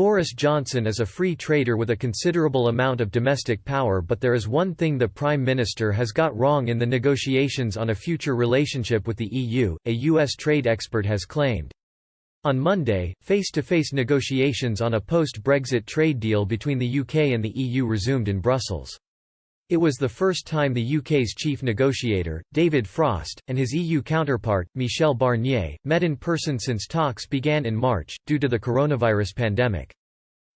Boris Johnson is a free trader with a considerable amount of domestic power, but there is one thing the Prime Minister has got wrong in the negotiations on a future relationship with the EU, a US trade expert has claimed. On Monday, face-to-face negotiations on a post-Brexit trade deal between the UK and the EU resumed in Brussels. It was the first time the UK's chief negotiator, David Frost, and his EU counterpart, Michel Barnier, met in person since talks began in March, due to the coronavirus pandemic.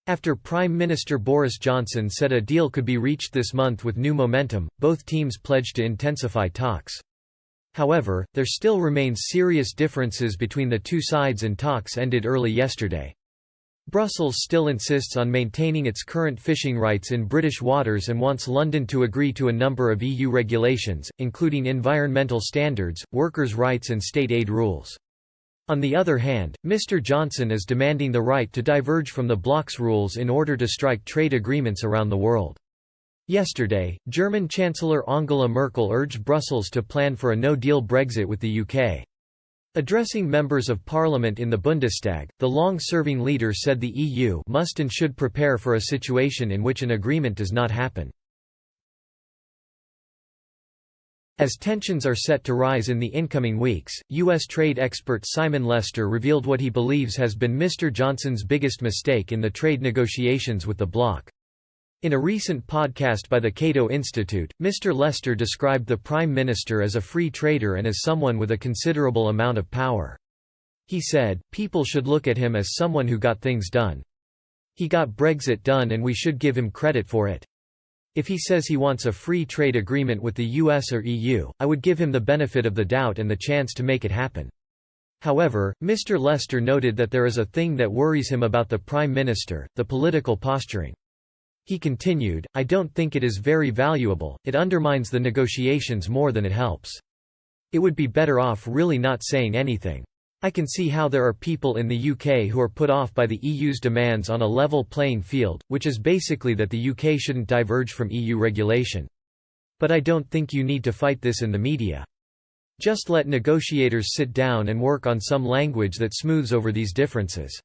After Prime Minister Boris Johnson said a deal could be reached this month with new momentum, both teams pledged to intensify talks. However, there still remains serious differences between the two sides and talks ended early yesterday. Brussels still insists on maintaining its current fishing rights in British waters and wants London to agree to a number of EU regulations, including environmental standards, workers' rights and state aid rules. On the other hand, Mr Johnson is demanding the right to diverge from the bloc's rules in order to strike trade agreements around the world. Yesterday, German Chancellor Angela Merkel urged Brussels to plan for a no-deal Brexit with the UK. Addressing members of parliament in the Bundestag, the long-serving leader said the EU must and should prepare for a situation in which an agreement does not happen. As tensions are set to rise in the incoming weeks, U.S. trade expert Simon Lester revealed what he believes has been Mr. Johnson's biggest mistake in the trade negotiations with the bloc. In a recent podcast by the Cato Institute, Mr. Lester described the Prime Minister as a free trader and as someone with a considerable amount of power. He said, "People should look at him as someone who got things done. He got Brexit done and we should give him credit for it. If he says he wants a free trade agreement with the US or EU, I would give him the benefit of the doubt and the chance to make it happen." However, Mr. Lester noted that there is a thing that worries him about the Prime Minister, the political posturing. He continued, "I don't think it is very valuable, it undermines the negotiations more than it helps. It would be better off really not saying anything. I can see how there are people in the UK who are put off by the EU's demands on a level playing field, which is basically that the UK shouldn't diverge from EU regulation. But I don't think you need to fight this in the media. Just let negotiators sit down and work on some language that smooths over these differences."